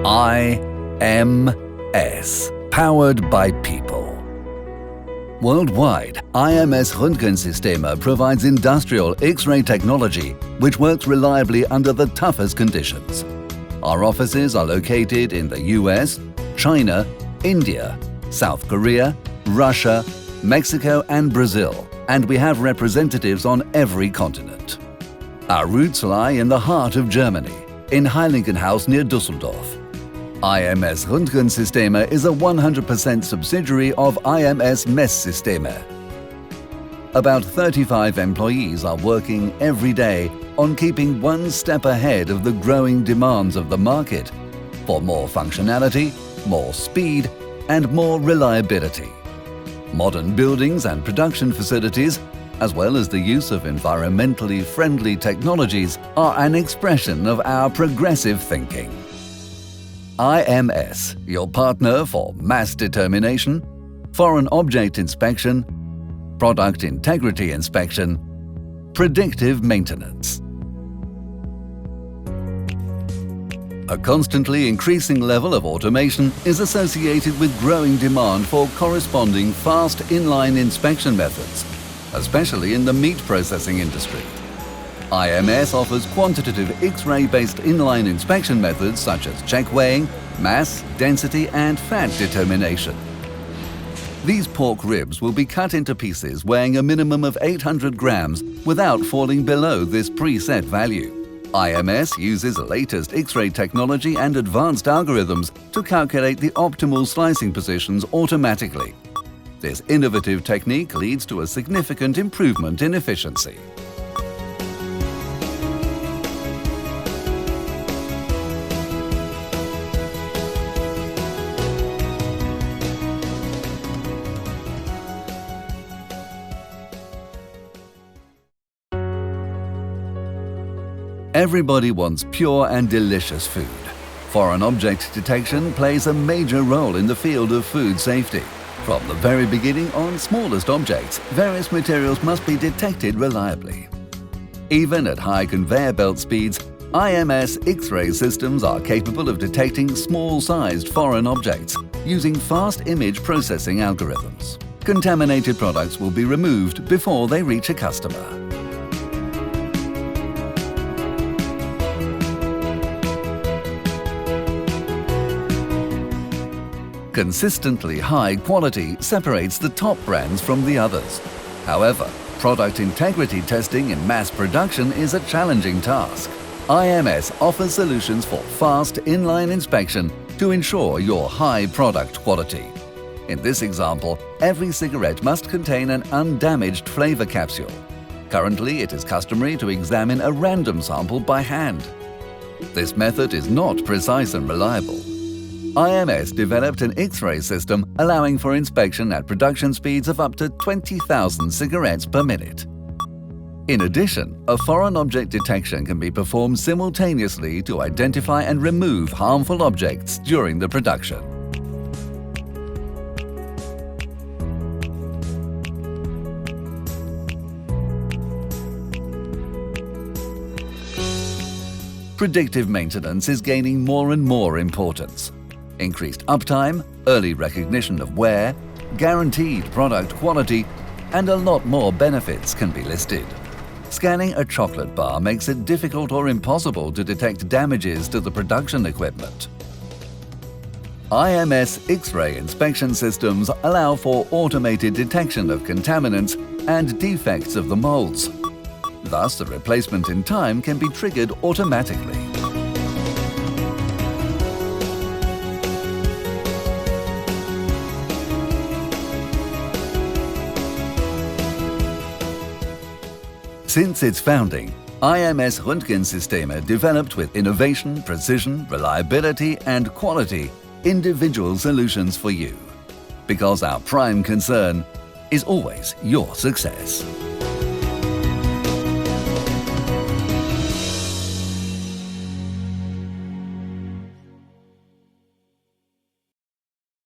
IMS, powered by people. Worldwide, IMS Röntgensysteme provides industrial X-ray technology which works reliably under the toughest conditions. Our offices are located in the US, China, India, South Korea, Russia, Mexico and Brazil, and we have representatives on every continent. Our roots lie in the heart of Germany, in Heiligenhaus near Düsseldorf. IMS Röntgensysteme is a 100% subsidiary of IMS Messsysteme. About 35 employees are working every day on keeping one step ahead of the growing demands of the market for more functionality, more speed and more reliability. Modern buildings and production facilities, as well as the use of environmentally friendly technologies, are an expression of our progressive thinking. IMS, your partner for mass determination, foreign object inspection, product integrity inspection, predictive maintenance. A constantly increasing level of automation is associated with growing demand for corresponding fast inline inspection methods, especially in the meat processing industry. IMS offers quantitative X-ray-based inline inspection methods such as check weighing, mass, density and fat determination. These pork ribs will be cut into pieces weighing a minimum of 800 grams without falling below this preset value. IMS uses the latest X-ray technology and advanced algorithms to calculate the optimal slicing positions automatically. This innovative technique leads to a significant improvement in efficiency. Everybody wants pure and delicious food. Foreign object detection plays a major role in the field of food safety. From the very beginning on smallest objects, various materials must be detected reliably. Even at high conveyor belt speeds, IMS X-ray systems are capable of detecting small-sized foreign objects using fast image processing algorithms. Contaminated products will be removed before they reach a customer. Consistently high quality separates the top brands from the others. However, product integrity testing in mass production is a challenging task. IMS offers solutions for fast inline inspection to ensure your high product quality. In this example, every cigarette must contain an undamaged flavor capsule. Currently, it is customary to examine a random sample by hand. This method is not precise and reliable. IMS developed an X-ray system allowing for inspection at production speeds of up to 20,000 cigarettes per minute. In addition, a foreign object detection can be performed simultaneously to identify and remove harmful objects during the production. Predictive maintenance is gaining more and more importance. Increased uptime, early recognition of wear, guaranteed product quality, and a lot more benefits can be listed. Scanning a chocolate bar makes it difficult or impossible to detect damages to the production equipment. IMS X-ray inspection systems allow for automated detection of contaminants and defects of the molds. Thus, the replacement in time can be triggered automatically. Since its founding, IMS Röntgensysteme developed with innovation, precision, reliability and quality individual solutions for you. Because our prime concern is always your success.